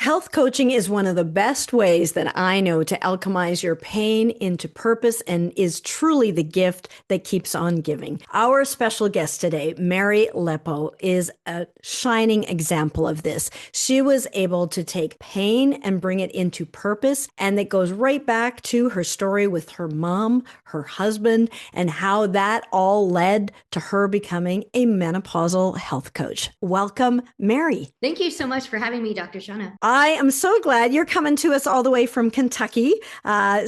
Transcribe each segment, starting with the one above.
Health coaching is one of the best ways that I know to alchemize your pain into purpose and is truly the gift that keeps on giving. Our special guest today, Mary Leppo, is a shining example of this. She was able to take pain and bring it into purpose, and it goes right back to her story with her mom, her husband, and how that all led to her becoming a menopausal health coach. Welcome, Mary. Thank you so much for having me, Dr. Shaunna. I am so glad you're coming to us all the way from Kentucky. I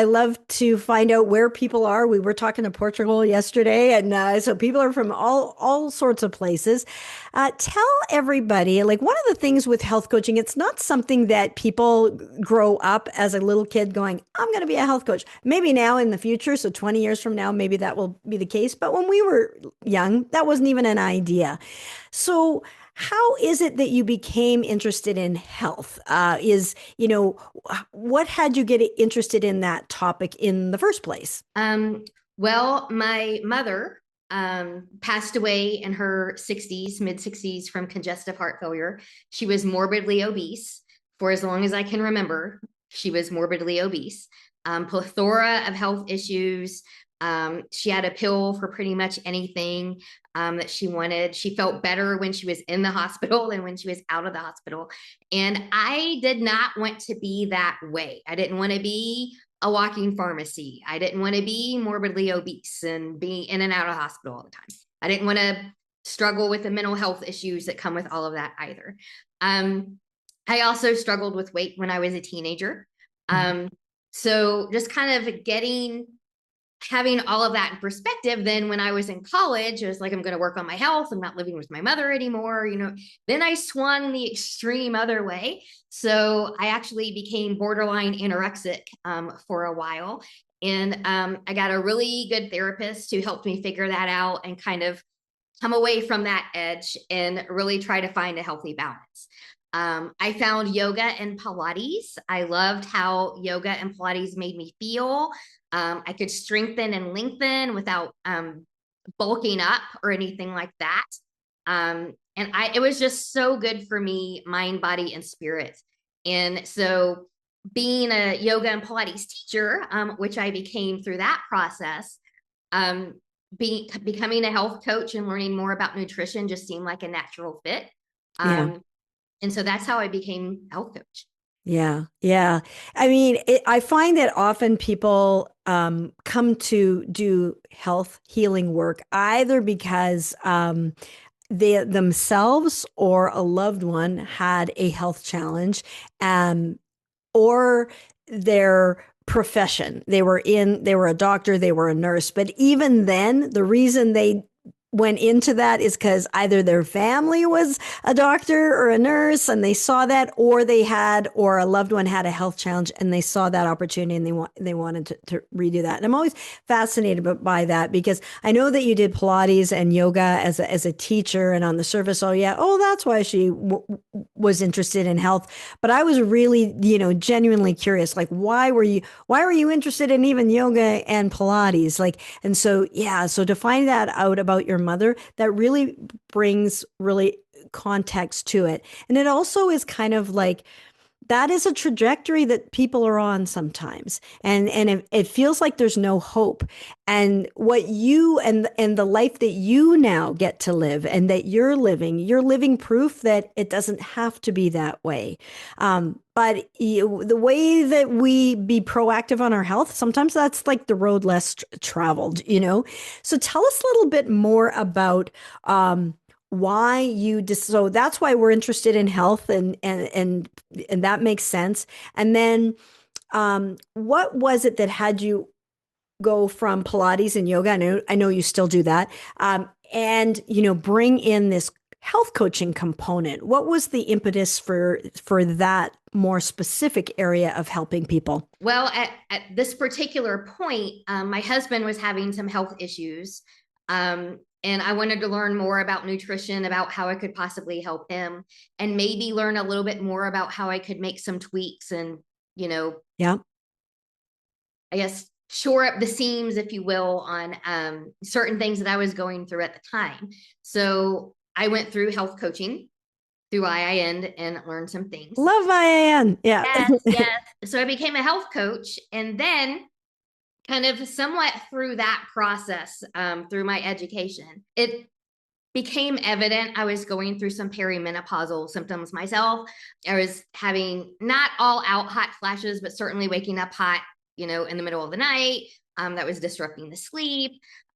love to find out where people are. We were talking to Portugal yesterday, and so people are from all sorts of places. Tell everybody, like one of the things with health coaching, it's not something that people grow up as a little kid going, I'm going to be a health coach. Maybe now in the future, so 20 years from now, maybe that will be the case. But when we were young, that wasn't even an idea. So how is it that you became interested in health? What had you get interested in that topic in the first place? Well, my mother passed away in her 60s, mid 60s from congestive heart failure. She was morbidly obese for as long as I can remember. She was morbidly obese, plethora of health issues. She had a pill for pretty much anything that she wanted. She felt better when she was in the hospital than when she was out of the hospital. And I did not want to be that way. I didn't want to be a walking pharmacy. I didn't want to be morbidly obese and be in and out of hospital all the time. I didn't want to struggle with the mental health issues that come with all of that either. I also struggled with weight when I was a teenager. So just kind of having all of that in perspective, then when I was in college, it was like, I'm going to work on my health. I'm not living with my mother anymore. Then I swung the extreme other way. So I actually became borderline anorexic for a while. And I got a really good therapist who helped me figure that out and kind of come away from that edge and really try to find a healthy balance. I found yoga and Pilates. I loved how yoga and Pilates made me feel. I could strengthen and lengthen without bulking up or anything like that. It was just so good for me, mind, body, and spirit. And so being a yoga and Pilates teacher, which I became through that process, becoming a health coach and learning more about nutrition just seemed like a natural fit. Yeah. And so that's how I became a health coach. Yeah, yeah. I mean, I find that often people come to do health healing work either because they themselves or a loved one had a health challenge, or their profession. They were a doctor, they were a nurse, but even then, the reason they went into that is because either their family was a doctor or a nurse and they saw that, or a loved one had a health challenge and they saw that opportunity and they wanted to redo that. And I'm always fascinated by that because I know that you did Pilates and yoga as a teacher, and on the surface, that's why she was interested in health. But I was really, genuinely curious, like why were you interested in even yoga and Pilates? Like, and so, yeah, so to find that out about your mother, that really brings really context to it. And it also is kind of like that is a trajectory that people are on sometimes. And it feels like there's no hope. And what you and the life that you now get to live and that you're living proof that it doesn't have to be that way. But the way that we be proactive on our health, sometimes that's like the road less traveled. So tell us a little bit more about why so that's why we're interested in health, and that makes sense. And then what was it that had you go from Pilates and yoga? I know you still do that, and bring in this health coaching component. What was the impetus for that more specific area of helping people? Well, at this particular point, my husband was having some health issues. And I wanted to learn more about nutrition, about how I could possibly help him, and maybe learn a little bit more about how I could make some tweaks and, Yeah. I guess, shore up the seams, if you will, on certain things that I was going through at the time. So I went through health coaching. through IIN and learned some things. Love Diane. Yeah. Yes, yes. So I became a health coach, and then kind of somewhat through that process, through my education, it became evident I was going through some perimenopausal symptoms myself. I was having not all out hot flashes, but certainly waking up hot, in the middle of the night. That was disrupting the sleep.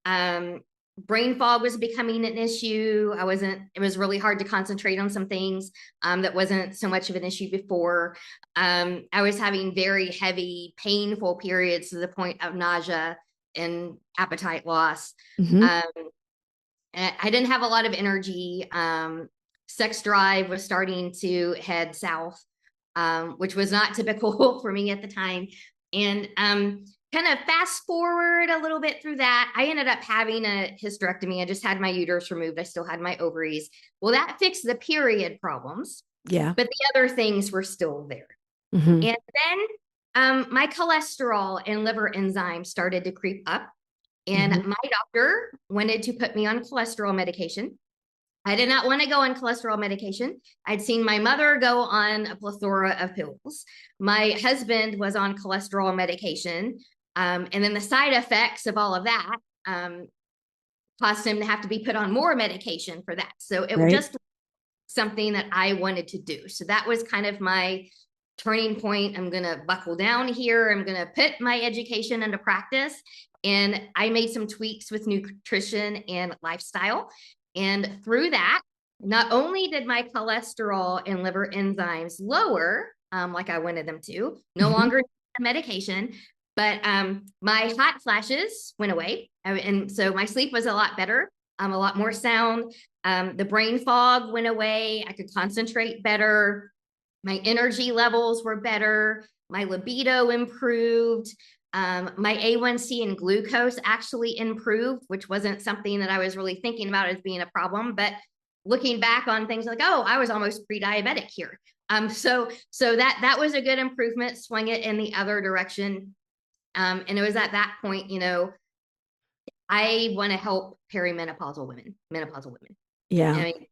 Um, Brain fog was becoming an issue. It was really hard to concentrate on some things that wasn't so much of an issue before. I was having very heavy, painful periods to the point of nausea and appetite loss. Hmm. Um, I didn't have a lot of energy. Sex drive was starting to head south, which was not typical for me at the time. And kind of fast forward a little bit through that, I ended up having a hysterectomy. I just had my uterus removed. I still had my ovaries. Well, that fixed the period problems, Yeah. but the other things were still there. Hmm. And then my cholesterol and liver enzymes started to creep up. And Hmm. my doctor wanted to put me on cholesterol medication. I did not want to go on cholesterol medication. I'd seen my mother go on a plethora of pills. My husband was on cholesterol medication. And then the side effects of all of that caused him to have to be put on more medication for that. So it Right. just something that I wanted to do. So that was kind of my turning point. I'm going to buckle down here. I'm going to put my education into practice. And I made some tweaks with nutrition and lifestyle. And through that, not only did my cholesterol and liver enzymes lower, like I wanted them to, no Hmm. longer medication, but my hot flashes went away. And so my sleep was a lot better, a lot more sound. The brain fog went away. I could concentrate better. My energy levels were better. My libido improved. My A1C and glucose actually improved, which wasn't something that I was really thinking about as being a problem. But looking back on things like, oh, I was almost pre-diabetic here. So that was a good improvement. Swing it in the other direction. And it was at that point, I want to help menopausal women. I Yeah. mean,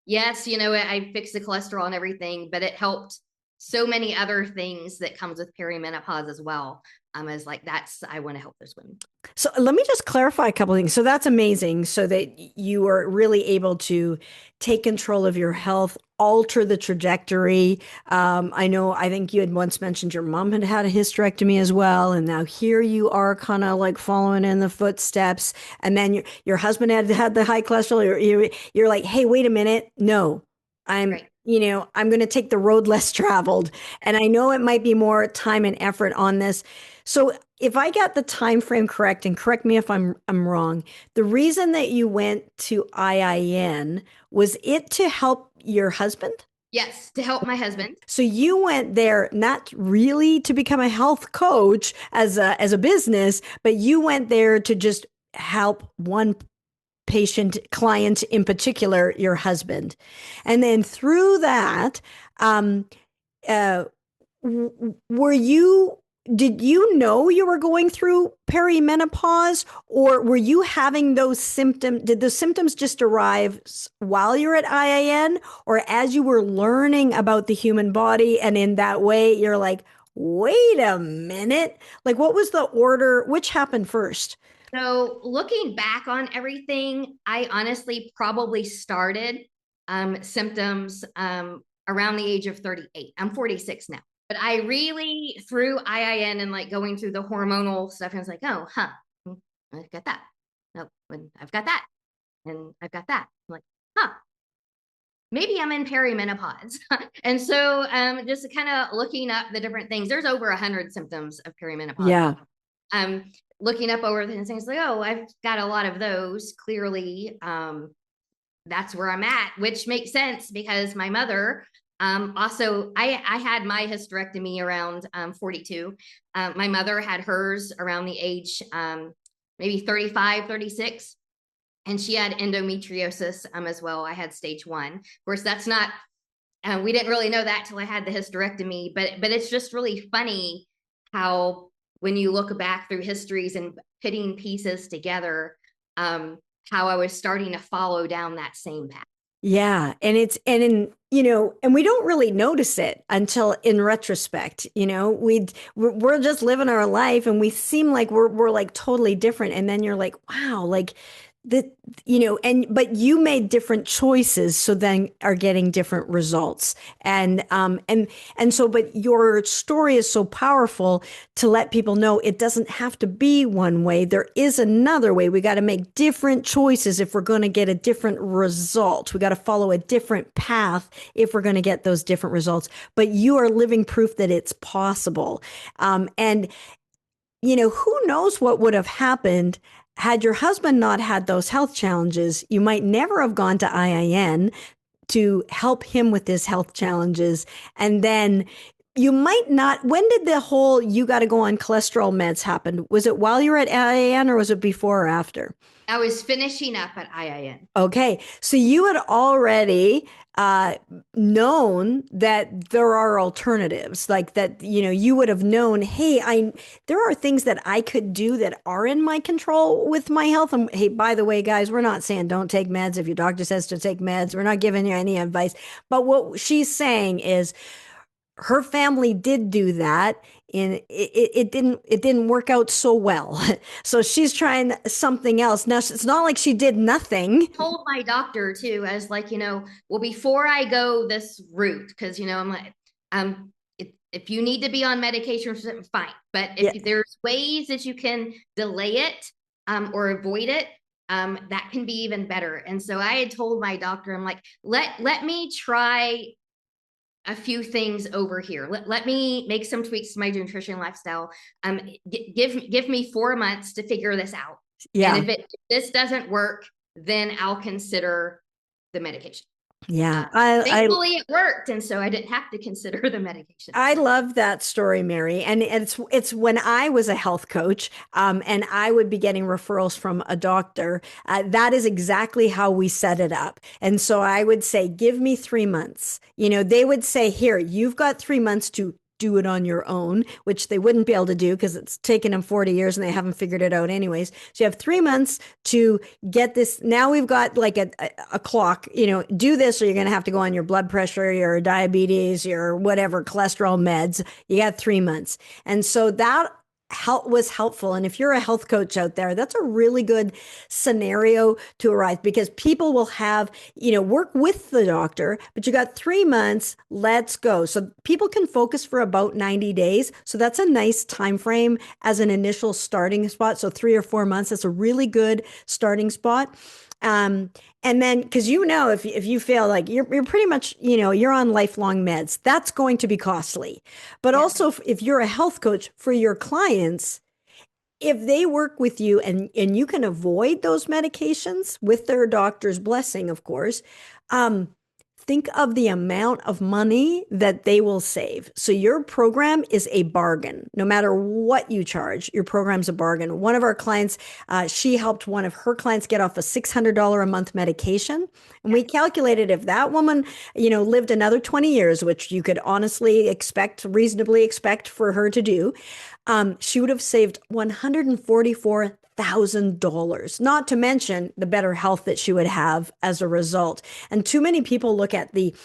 yes, I fixed the cholesterol and everything, but it helped so many other things that comes with perimenopause as well. As like I want to help those women. So let me just clarify a couple of things. So that's amazing. So that you are really able to take control of your health, alter the trajectory. I think you had once mentioned your mom had had a hysterectomy as well. And now here you are kind of like following in the footsteps. And then your husband had the high cholesterol. You're like, hey, wait a minute. No, Right. I'm going to take the road less traveled. And I know it might be more time and effort on this. So if I got the time frame correct, and correct me if I'm wrong, the reason that you went to IIN was it to help your husband? Yes, to help my husband. So you went there not really to become a health coach as a business, but you went there to just help one patient client in particular, your husband. And then through that, um, uh, were you did you know you were going through perimenopause, or were you having those symptoms? Did the symptoms just arrive while you're at IIN, or as you were learning about the human body, and in that way you're like, wait a minute, like what was the order, which happened first? So looking back on everything, I honestly probably started symptoms around the age of 38. I'm 46 now. But I really, through IIN and like going through the hormonal stuff, I was like, oh, huh, I've got that. Nope, I've got that. And I've got that. I'm like, huh, maybe I'm in perimenopause. And so just kind of looking up the different things, there's over 100 symptoms of perimenopause. Yeah. Um, Looking up over the things like, oh, I've got a lot of those. Clearly, that's where I'm at, which makes sense because my mother also, I had my hysterectomy around 42. My mother had hers around the age maybe 35, 36. And she had endometriosis as well. I had stage 1. Of course, that's not, we didn't really know that till I had the hysterectomy, but it's just really funny how when you look back through histories and putting pieces together, how I was starting to follow down that same path. Yeah, and and we don't really notice it until in retrospect. We're just living our life and we seem like we're like totally different. And then you're like, wow, like that, but you made different choices, so then are getting different results. And so, but your story is so powerful to let people know it doesn't have to be one way. There is another way. We got to make different choices if we're going to get a different result. We got to follow a different path if we're going to get those different results. But you are living proof that it's possible. And who knows what would have happened had your husband not had those health challenges. You might never have gone to IIN to help him with his health challenges. And then you might not. When did the whole you got to go on cholesterol meds happen? Was it while you were at IIN or was it before or after? I was finishing up at IIN. Okay. So you had already known that there are alternatives, like that, you would have known, hey, there are things that I could do that are in my control with my health. And hey, by the way, guys, we're not saying don't take meds if your doctor says to take meds. We're not giving you any advice. But what she's saying is her family did do that and it didn't work out so well. So she's trying something else. Now it's not like she did nothing. Told my doctor too, I was like, well, before I go this route, because I'm like, if you need to be on medication, fine. But Yeah. if there's ways that you can delay it, or avoid it, that can be even better. And so I had told my doctor, I'm like, let me try a few things over here. Let me make some tweaks to my nutrition lifestyle. Give me 4 months to figure this out. And Yeah. if this doesn't work, then I'll consider the medication. Yeah. Thankfully, it worked, and so I didn't have to consider the medication. I love that story, Mary. And it's when I was a health coach, and I would be getting referrals from a doctor. That is exactly how we set it up. And so I would say, give me 3 months. They would say, here, you've got 3 months to do it on your own, which they wouldn't be able to do because it's taken them 40 years and they haven't figured it out anyways. So you have 3 months to get this. Now we've got like a clock, do this or you're going to have to go on your blood pressure, your diabetes, your whatever, cholesterol meds. You got 3 months. And so that help was helpful. And if you're a health coach out there, that's a really good scenario to arrive because people will have, work with the doctor, but you got 3 months, let's go. So people can focus for about 90 days. So that's a nice time frame as an initial starting spot. So 3 or 4 months, that's a really good starting spot. And then, because if you feel like you're pretty much, you're on lifelong meds, that's going to be costly. But Yeah. also, if you're a health coach for your clients, if they work with you and you can avoid those medications with their doctor's blessing, of course, um, think of the amount of money that they will save. So your program is a bargain. No matter what you charge, your program's a bargain. One of our clients, she helped one of her clients get off a $600 a month medication. And we calculated if that woman, lived another 20 years, which you could honestly reasonably expect for her to do, she would have saved $144,000, not to mention the better health that she would have as a result. And too many people look at the,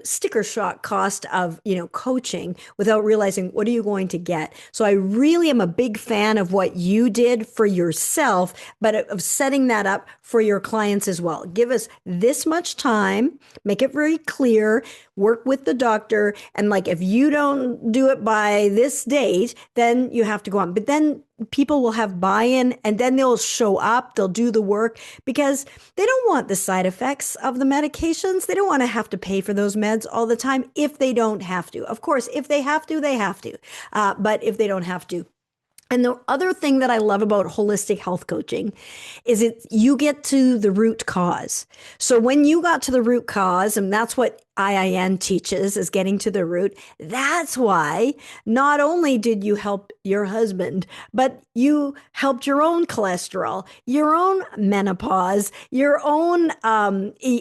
sticker shock cost of, coaching without realizing what are you going to get. So I really am a big fan of what you did for yourself, but of setting that up for your clients as well. Give us this much time, make it very clear, work with the doctor. And like, if you don't do it by this date, then you have to go on. But then people will have buy-in and then they'll show up, they'll do the work because they don't want the side effects of the medications. They don't want to have to pay for those meds all the time if they don't have to. Of course, if they have to, they have to. But if they don't have to. And the other thing that I love about holistic health coaching is you get to the root cause. So when you got to the root cause, and that's what IIN teaches is getting to the root. That's why not only did you help your husband, but you helped your own cholesterol, your own menopause, your own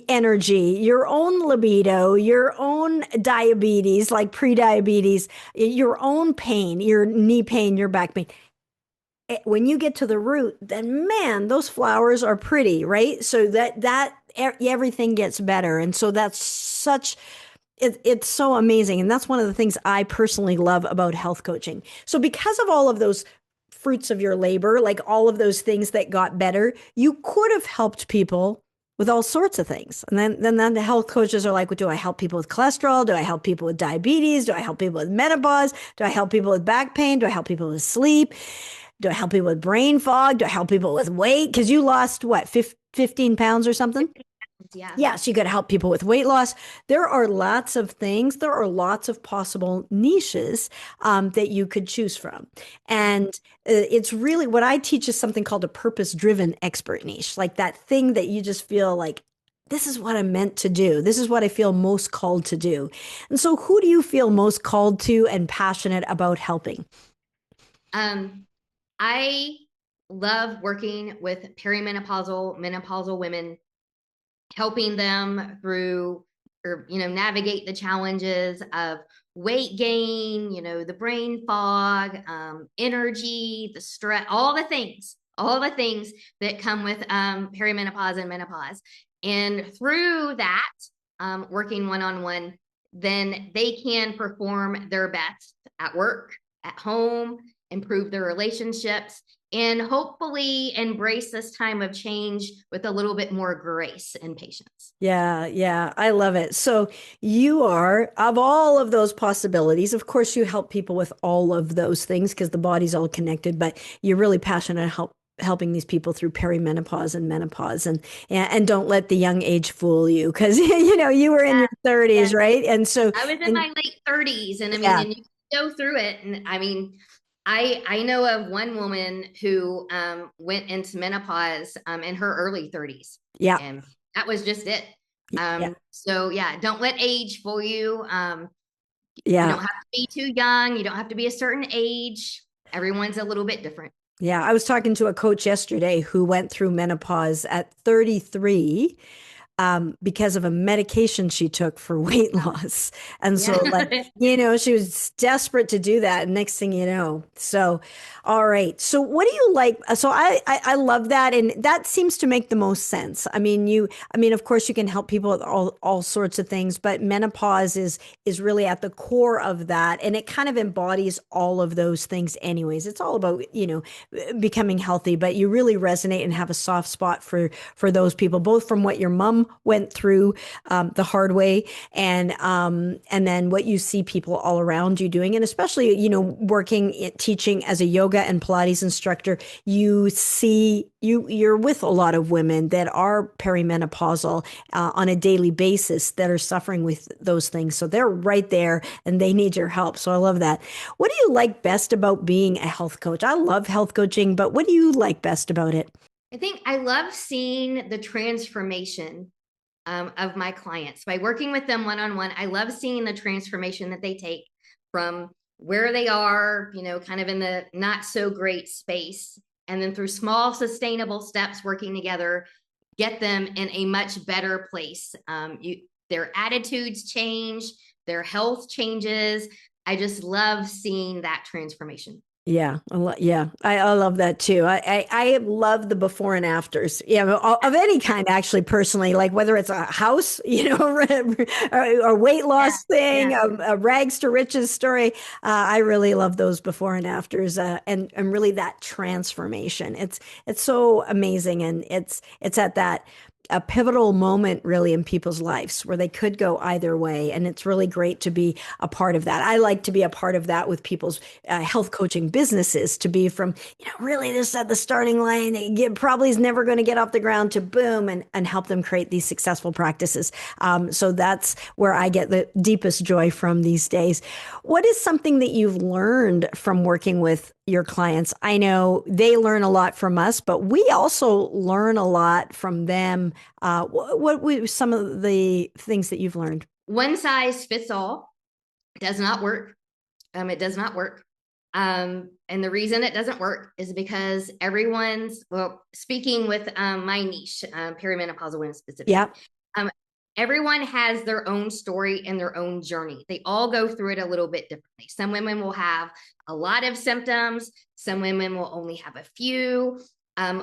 energy, your own libido, your own diabetes, like pre-diabetes, your own pain, your knee pain, your back pain. When you get to the root, then man, those flowers are pretty, right? So that everything gets better. And so that's such it's so amazing. And that's one of the things I personally love about health coaching. So, because of all of those fruits of your labor, like all of those things that got better, you could have helped people with all sorts of things. And then the health coaches are like, well, do I help people with cholesterol? Do I help people with diabetes? Do I help people with menopause? Do I help people with back pain? Do I help people with sleep? Do I help people with brain fog? Do I help people with weight? Because you lost what, 15 pounds or something? Yeah. Yes, you could help people with weight loss. There are lots of things. There are lots of possible niches that you could choose from. And it's really what I teach is something called a purpose driven expert niche, like that thing that you just feel like, this is what I'm meant to do. This is what I feel most called to do. And so, who do you feel most called to and passionate about helping? Um, I love working with perimenopausal, menopausal women, helping them through or navigate the challenges of weight gain, the brain fog, energy, the stress, all the things that come with perimenopause and menopause. And through that, working one-on-one, then they can perform their best at work, at home, improve their relationships, and hopefully embrace this time of change with a little bit more grace and patience. Yeah, yeah, I love it. So you are, of all of those possibilities, of course, you help people with all of those things because the body's all connected, but you're really passionate helping these people through perimenopause and menopause and don't let the young age fool you because you were in Yeah, your 30s, yeah. right? And so I was in and my late 30s, and I mean, yeah, and you go through it, and I mean, I know of one woman who went into menopause in her early 30s, yeah, and that was just it. yeah, So yeah, don't let age fool you. You yeah. don't have to be too young. You don't have to be a certain age. Everyone's a little bit different. Yeah, I was talking to a coach yesterday who went through menopause at 33 because of a medication she took for weight Wow. loss. And Yeah. so, like, she was desperate to do that. And next thing you know, so, all right. So, what do you like? So, I love that. And that seems to make the most sense. I mean, of course, you can help people with all sorts of things, but menopause is really at the core of that. And it kind of embodies all of those things, anyways. It's all about, becoming healthy, but you really resonate and have a soft spot for those people, both from what your mom went through the hard way, and then what you see people all around you doing, and especially working teaching as a yoga and Pilates instructor, you see you're with a lot of women that are perimenopausal on a daily basis that are suffering with those things. So they're right there and they need your help. So I love that. What do you like best about being a health coach? I love health coaching, but what do you like best about it? I think I love seeing the transformation of my clients by working with them one on one. I love seeing the transformation that they take from where they are, kind of in the not so great space, and then through small, sustainable steps working together, get them in a much better place. Their attitudes change, their health changes. I just love seeing that transformation. Yeah, yeah, I love that too. I love the before and afters, yeah, of any kind, actually, personally, like whether it's a house, or weight Yeah, loss thing, yeah. a rags to riches story. I really love those before and afters, and really that transformation. It's so amazing, and it's at that a pivotal moment really in people's lives where they could go either way, and it's really great to be a part of that. I like to be a part of that with people's health coaching businesses, to be from really this at the starting line, probably is never going to get off the ground, to boom, and help them create these successful practices. So that's where I get the deepest joy from these days. What is something that you've learned from working with your clients? I know they learn a lot from us, but we also learn a lot from them. What were some of the things that you've learned? One size fits all does not work. It does not work. And the reason it doesn't work is because speaking with my niche, perimenopausal women specifically, Yeah. um, everyone has their own story and their own journey. They all go through it a little bit differently. Some women will have a lot of symptoms, some women will only have a few.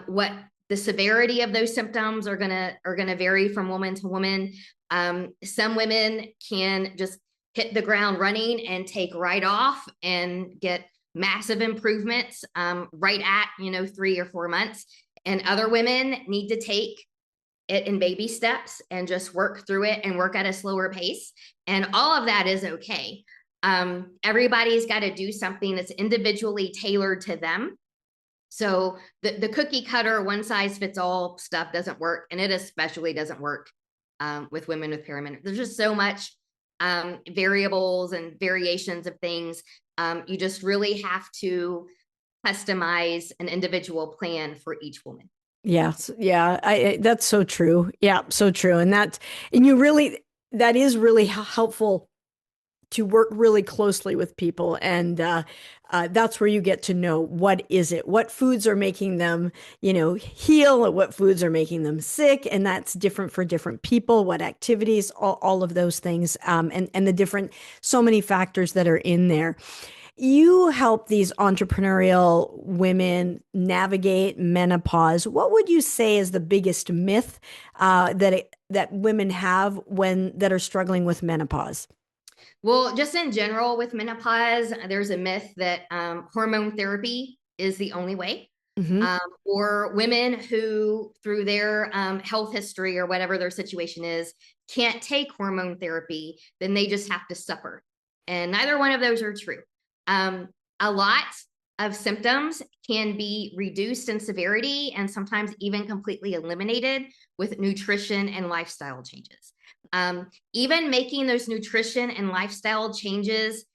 What the severity of those symptoms are gonna vary from woman to woman. Some women can just hit the ground running and take right off and get massive improvements right at 3 or 4 months. And other women need to take it in baby steps and just work through it and work at a slower pace. And all of that is okay. Everybody's got to do something that's individually tailored to them. So the cookie cutter, one size fits all stuff doesn't work. And it especially doesn't work with women with perimenopause. There's just so much variables and variations of things. You just really have to customize an individual plan for each woman. Yes, yeah, that's so true. Yeah, so true. And you really, that is really helpful to work really closely with people. And that's where you get to know what is it, what foods are making them, heal, and what foods are making them sick. And that's different for different people, what activities, all of those things, and the different, so many factors that are in there. You help these entrepreneurial women navigate menopause. What would you say is the biggest myth that women have when that are struggling with menopause? Well, just in general with menopause, there's a myth that hormone therapy is the only way. Hmm. Or women who, through their health history or whatever their situation is, can't take hormone therapy, then they just have to suffer. And neither one of those are true. A lot of symptoms can be reduced in severity and sometimes even completely eliminated with nutrition and lifestyle changes. Even making those nutrition and lifestyle changes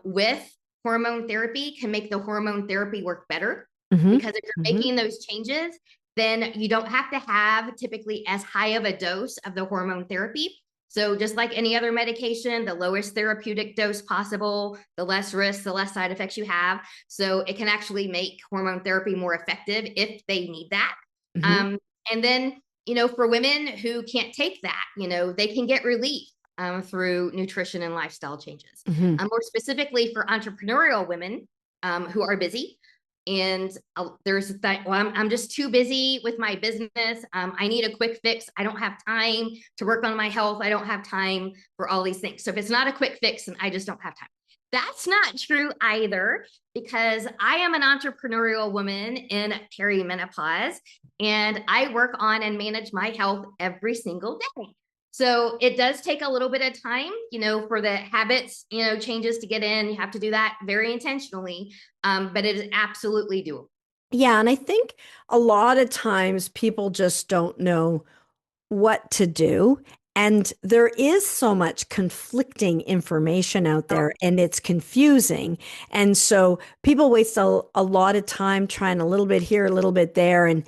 with hormone therapy can make the hormone therapy work better, Hmm. because if you're making those changes, then you don't have to have typically as high of a dose of the hormone therapy. So just like any other medication, the lowest therapeutic dose possible, the less risk, the less side effects you have. So it can actually make hormone therapy more effective if they need that. Hmm. Um, and then, for women who can't take that, they can get relief through nutrition and lifestyle changes. Hmm. More specifically for entrepreneurial women who are busy, and there's that, well, I'm just too busy with my business. I need a quick fix. I don't have time to work on my health. I don't have time for all these things. So if it's not a quick fix, then I just don't have time. That's not true either, because I am an entrepreneurial woman in perimenopause, and I work on and manage my health every single day. So it does take a little bit of time, for the habits, changes to get in. You have to do that very intentionally, but it is absolutely doable. Yeah, and I think a lot of times people just don't know what to do. And there is so much conflicting information out Oh, there and it's confusing. And so people waste a lot of time trying a little bit here, a little bit there, and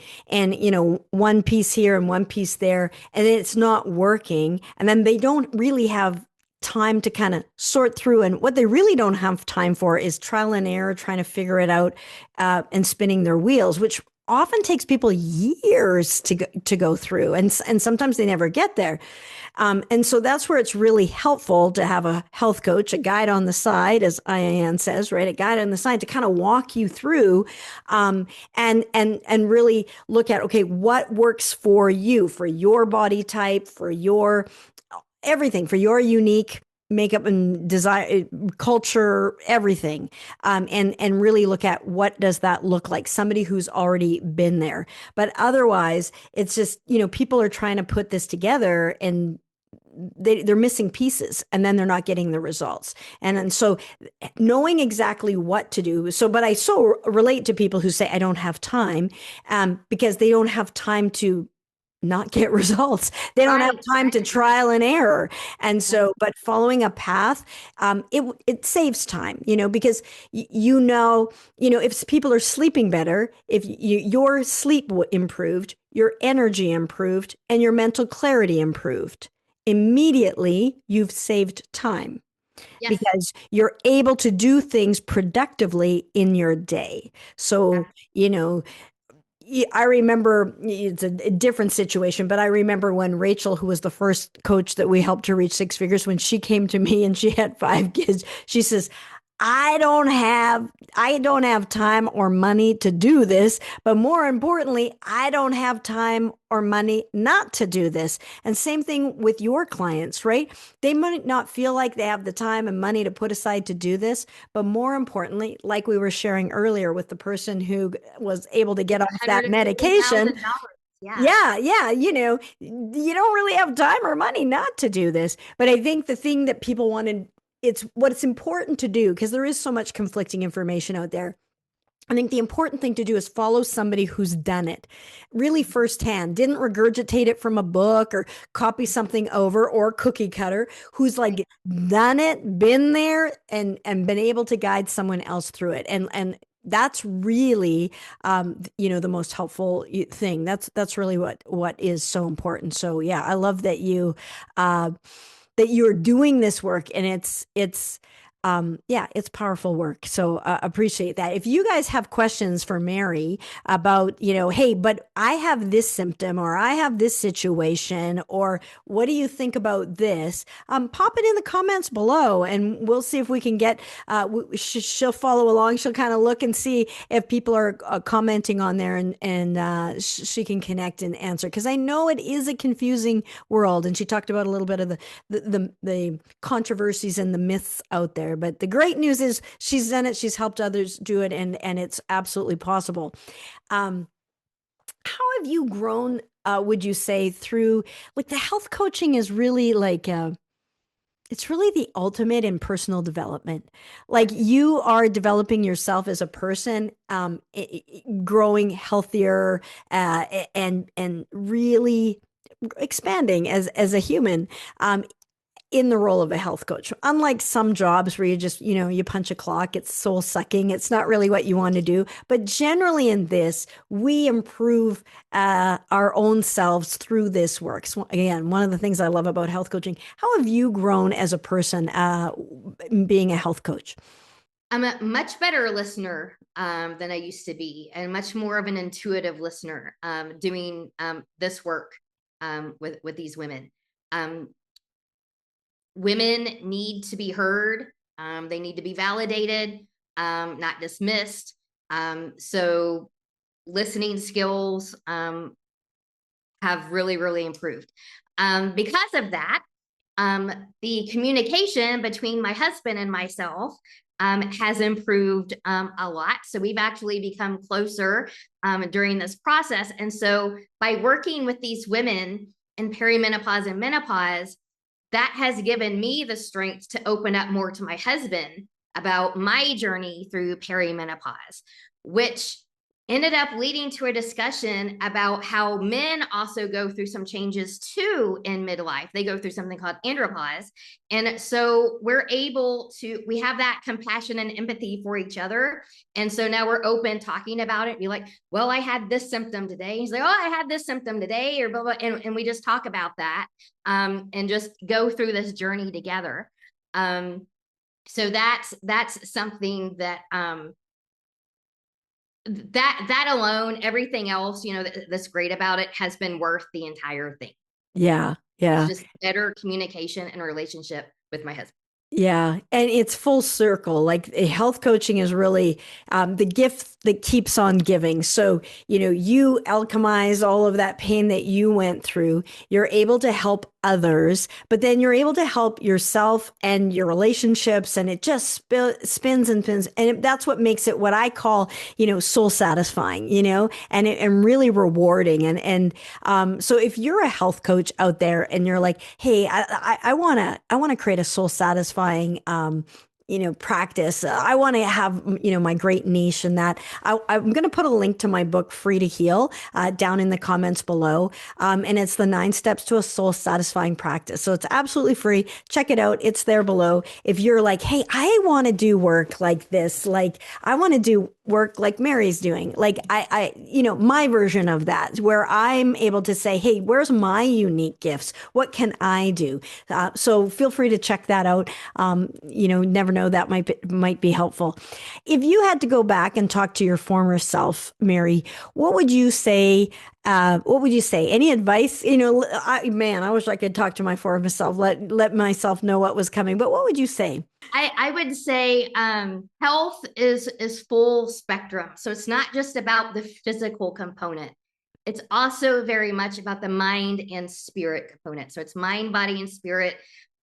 one piece here and one piece there, and it's not working. And then they don't really have time to kind of sort through. And what they really don't have time for is trial and error, trying to figure it out, and spinning their wheels, which often takes people years to go through, and sometimes they never get there. And so that's where it's really helpful to have a health coach, a guide on the side, as IAN says, right? A guide on the side to kind of walk you through, and really look at, okay, what works for you, for your body type, for your everything, for your unique makeup and desire, culture, everything, and really look at what does that look like, somebody who's already been there. But otherwise it's just, people are trying to put this together and they're missing pieces, and then they're not getting the results. And so knowing exactly what to do. So, but I so relate to people who say I don't have time, because they don't have time to not get results. They don't have right, time to right. trial and error. And Yeah. so, but following a path, it saves time, because if people are sleeping better, if your sleep improved, your energy improved, and your mental clarity improved, immediately you've saved time Yes. because you're able to do things productively in your day. So, I remember, it's a different situation, but I remember when Rachel, who was the first coach that we helped to reach six figures, when she came to me and she had 5 kids, she says, I don't have time or money to do this, but more importantly, I don't have time or money not to do this. And same thing with your clients, right? They might not feel like they have the time and money to put aside to do this, but more importantly, like we were sharing earlier with the person who was able to get off that medication. $150,000. Yeah. Yeah, yeah, you don't really have time or money not to do this. But I think the thing that people wanted, it's what's important to do because there is so much conflicting information out there. I think the important thing to do is follow somebody who's done it really firsthand, didn't regurgitate it from a book or copy something over or cookie cutter, who's Right. like done it, been there and been able to guide someone else through it. And that's really the most helpful thing. That's really what is so important. So yeah, I love uh that you're doing this work and it's powerful work. So appreciate that. If you guys have questions for Mary about, hey, but I have this symptom or I have this situation, or what do you think about this? Pop it in the comments below and we'll see if we can get, she'll follow along. She'll kind of look and see if people are commenting on there and she can connect and answer. Cause I know it is a confusing world. And she talked about a little bit of the controversies and the myths out there. But the great news is she's done it. She's helped others do it, and it's absolutely possible. Um, how have you grown? Would you say through like the health coaching is really like it's really the ultimate in personal development. Like you are developing yourself as a person, growing healthier, and really expanding as a human. In the role of a health coach. Unlike some jobs where you just, you punch a clock, it's soul sucking. It's not really what you want to do. But generally in this, we improve our own selves through this work. So again, one of the things I love about health coaching. How have you grown as a person being a health coach? I'm a much better listener than I used to be, and much more of an intuitive listener doing this work with these women. Um, Women need to be heard. They need to be validated, not dismissed. So listening skills have really, really improved. Because of that, the communication between my husband and myself has improved a lot. So we've actually become closer during this process. And so by working with these women in perimenopause and menopause, that has given me the strength to open up more to my husband about my journey through perimenopause, which ended up leading to a discussion about how men also go through some changes too in midlife. They go through something called andropause. And so we have that compassion and empathy for each other. And so now we're open talking about it. Be like, well, I had this symptom today. He's like, oh, I had this symptom today, or blah, blah. And we just talk about that and just go through this journey together. So that's something that that alone, everything else, that's great about it has been worth the entire thing. Yeah, It's yeah. just better communication and relationship with my husband. Yeah, and it's full circle. Like health coaching is really the gift that keeps on giving. So, you alchemize all of that pain that you went through. You're able to help others, but then you're able to help yourself and your relationships, and it just spins and spins. And that's what makes it what I call, soul satisfying, and really rewarding. So if you're a health coach out there and you're like, hey, I want to create a soul satisfying practice. I want to have, my great niche in that. I'm going to put a link to my book, Free to Heal, down in the comments below. And it's the 9 steps to a soul satisfying practice. So it's absolutely free. Check it out. It's there below. If you're like, hey, I want to do work like this, like I want to do work like Mary's doing, like my version of that, where I'm able to say, hey, where's my unique gifts? What can I do? So feel free to check that out. Never know, that might be helpful. If you had to go back and talk to your former self, Mary, what would you say? What would you say? Any advice? I wish I could talk to my former self, let myself know what was coming. But what would you say? I would say health is full spectrum. So it's not just about the physical component. It's also very much about the mind and spirit component. So it's mind, body, and spirit.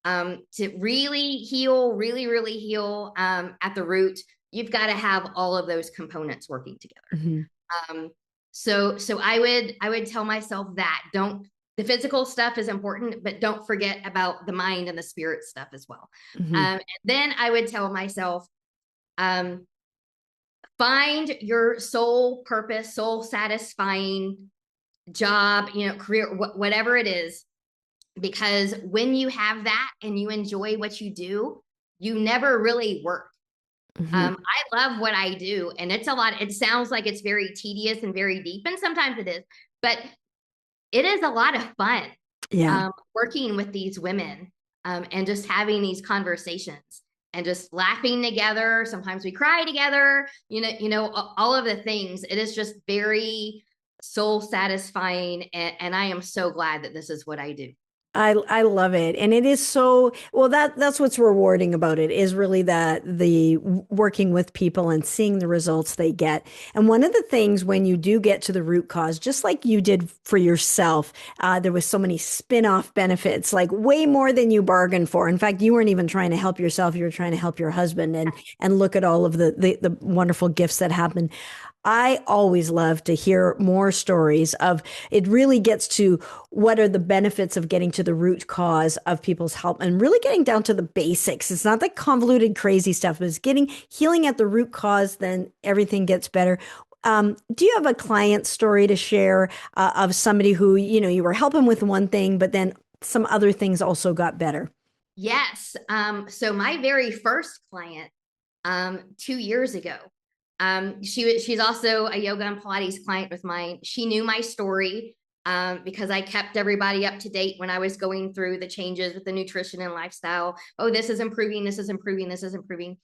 To really heal, really heal at the root, you've got to have all of those components working together. Hmm. Um, so I would tell myself that don't the physical stuff is important, but don't forget about the mind and the spirit stuff as well. Hmm. And then I would tell myself, um, find your soul purpose, soul satisfying job, career, whatever it is, because when you have that and you enjoy what you do, you never really work. Hmm. I love what I do, and it's a lot. It sounds like it's very tedious and very deep, and sometimes it is, but it is a lot of fun Yeah. working with these women and just having these conversations and just laughing together. Sometimes we cry together. All of the things. It is just very soul satisfying, and I am so glad that this is what I do. I love it. And it is so well that's what's rewarding about it is really that the working with people and seeing the results they get. And one of the things when you do get to the root cause, just like you did for yourself, there was so many spin-off benefits, like way more than you bargained for. In fact, you weren't even trying to help yourself, you were trying to help your husband and look at all of the wonderful gifts that happen. I always love to hear more stories of it really gets to what are the benefits of getting to the root cause of people's health and really getting down to the basics. It's not the convoluted, crazy stuff, but it's getting healing at the root cause, then everything gets better. Do you have a client story to share of somebody who, you were helping with one thing, but then some other things also got better? Yes. So my very first client 2 years ago. She's also a yoga and Pilates client with mine. She knew my story because I kept everybody up to date when I was going through the changes with the nutrition and lifestyle. Oh, this is improving. This is improving. This is improving.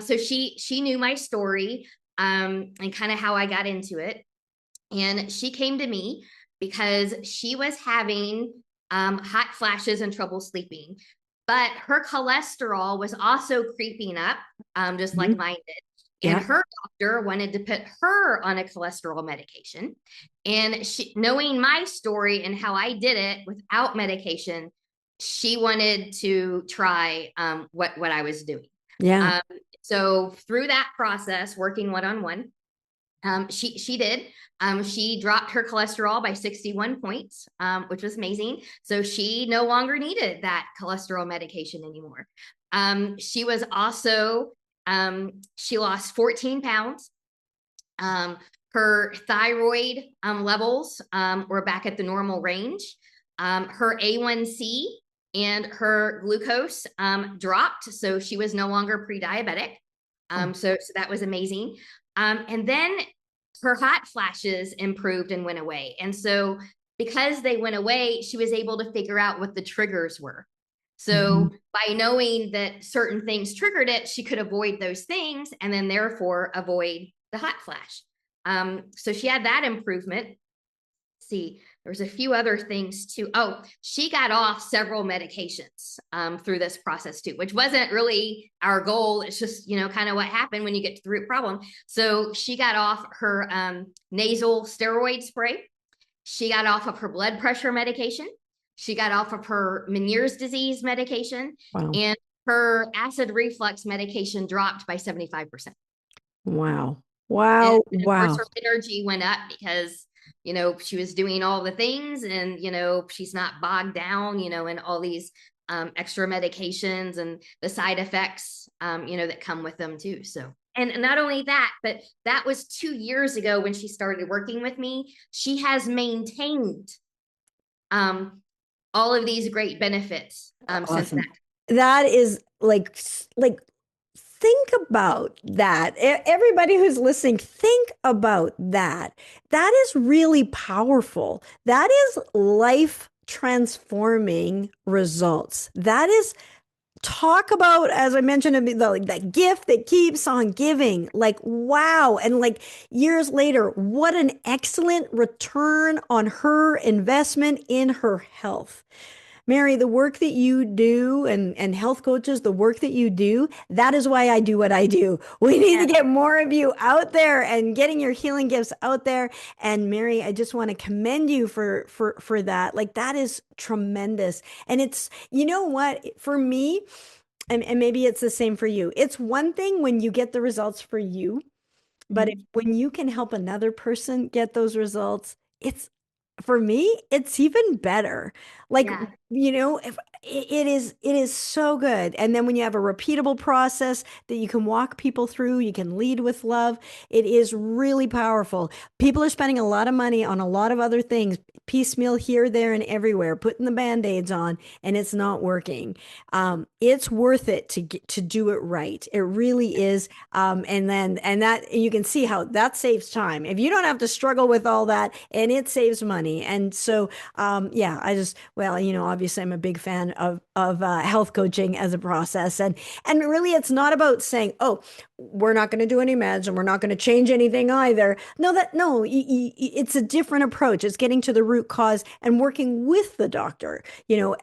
So she knew my story and kind of how I got into it. And she came to me because she was having hot flashes and trouble sleeping, but her cholesterol was also creeping up, just like Mhm. mine did. And Yeah. her doctor wanted to put her on a cholesterol medication. And knowing my story and how I did it without medication, she wanted to try what I was doing. Yeah. Um, so through that process, working one on one, she did. She dropped her cholesterol by 61 points, which was amazing. So she no longer needed that cholesterol medication anymore. She was also she lost 14 pounds. Um, her thyroid levels were back at the normal range. Her A1C and her glucose dropped, so she was no longer pre-diabetic. Oh. So that was amazing. And then her hot flashes improved and went away. And so because they went away, she was able to figure out what the triggers were. Mhm. So by knowing that certain things triggered it, she could avoid those things and then therefore avoid the hot flash. So she had that improvement. See, there was a few other things too. Oh, she got off several medications through this process too, which wasn't really our goal. It's just, kind of what happened when you get to the root problem. So she got off her nasal steroid spray. She got off of her blood pressure medication. She got off of her Meniere's disease medication, Wow. and her acid reflux medication dropped by 75%. Wow. And Wow. of course, Wow. her energy went up because, she was doing all the things and, she's not bogged down, in all these extra medications and the side effects, that come with them too. So, and not only that, but that was 2 years ago when she started working with me. She has maintained um, all of these great benefits since Awesome. that. That is like think about that. Everybody who's listening, think about that. That is really powerful. That is life transforming results. That is talk about, as I mentioned, that gift that keeps on giving. Like, wow. And like years later, what an excellent return on her investment in her health. Mary, the work that you do and health coaches, the work that you do, that is why I do what I do. We need to Yes. get more of you out there and getting your healing gifts out there. And Mary, I just want to commend you for that. Like that is tremendous. And it's, you know what, for me, and maybe it's the same for you. It's one thing when you get the results for you, but Mhm. when you can help another person get those results, it's for me, it's even better. Like, Yeah. if it is so good. And then when you have a repeatable process that you can walk people through, you can lead with love, it is really powerful. People are spending a lot of money on a lot of other things, piecemeal here, there, and everywhere, putting the band-aids on, and it's not working. It's worth it to do it right. It really is. And that you can see how that saves time. If you don't have to struggle with all that, and it saves money. And so, yeah, well, obviously I'm a big fan of health coaching as a process. And really it's not about saying, oh, we're not going to do any meds and we're not going to change anything either. No, it's a different approach. It's getting to the root cause and working with the doctor,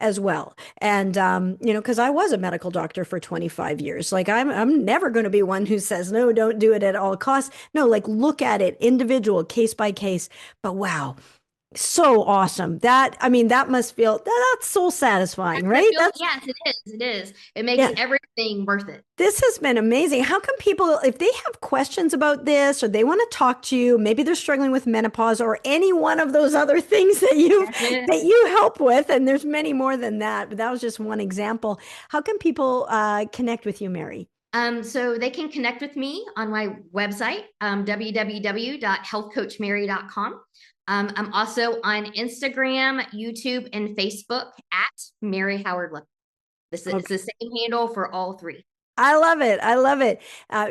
as well. And because I was a medical doctor for 25 years. Like I'm never going to be one who says, no, don't do it at all costs. No, like look at it individual, case by case. But wow, so awesome. That must feel that's so satisfying, That right? feels, yes, it is. It is. It makes Yeah. everything worth it. This has been amazing. How can people, if they have questions about this or they want to talk to you, maybe they're struggling with menopause or any one of those other things Yes. that you help with, and there's many more than that, but that was just one example. How can people connect with you, Mary? So they can connect with me on my website, www.healthcoachmary.com. I'm also on Instagram, YouTube, and Facebook at Mary Howard Lip. This is Okay. the same handle for all three. I love it. I love it.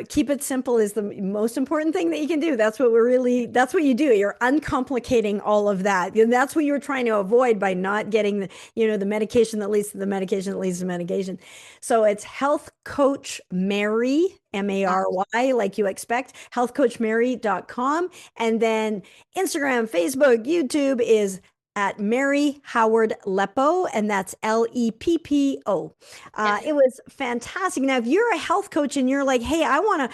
Keep it simple is the most important thing that you can do. That's what you do. You're uncomplicating all of that. And that's what you were trying to avoid by not getting the medication that leads to the medication that leads to medication. So it's Health Coach Mary, Mary, like you expect, healthcoachmary.com. And then Instagram, Facebook, YouTube is at Mary Howard Leppo, and that's Leppo. Yes. It was fantastic. Now, if you're a health coach and you're like, hey, how do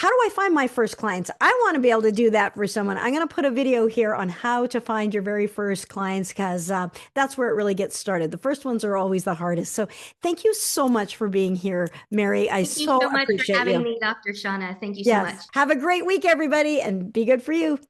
I find my first clients? I want to be able to do that for someone. I'm going to put a video here on how to find your very first clients because that's where it really gets started. The first ones are always the hardest. So thank you so much for being here, Mary. I Thank you so so much for appreciate having you. me, Dr. Shaunna. Thank you so much. Yes. Have a great week, everybody, and be good for you.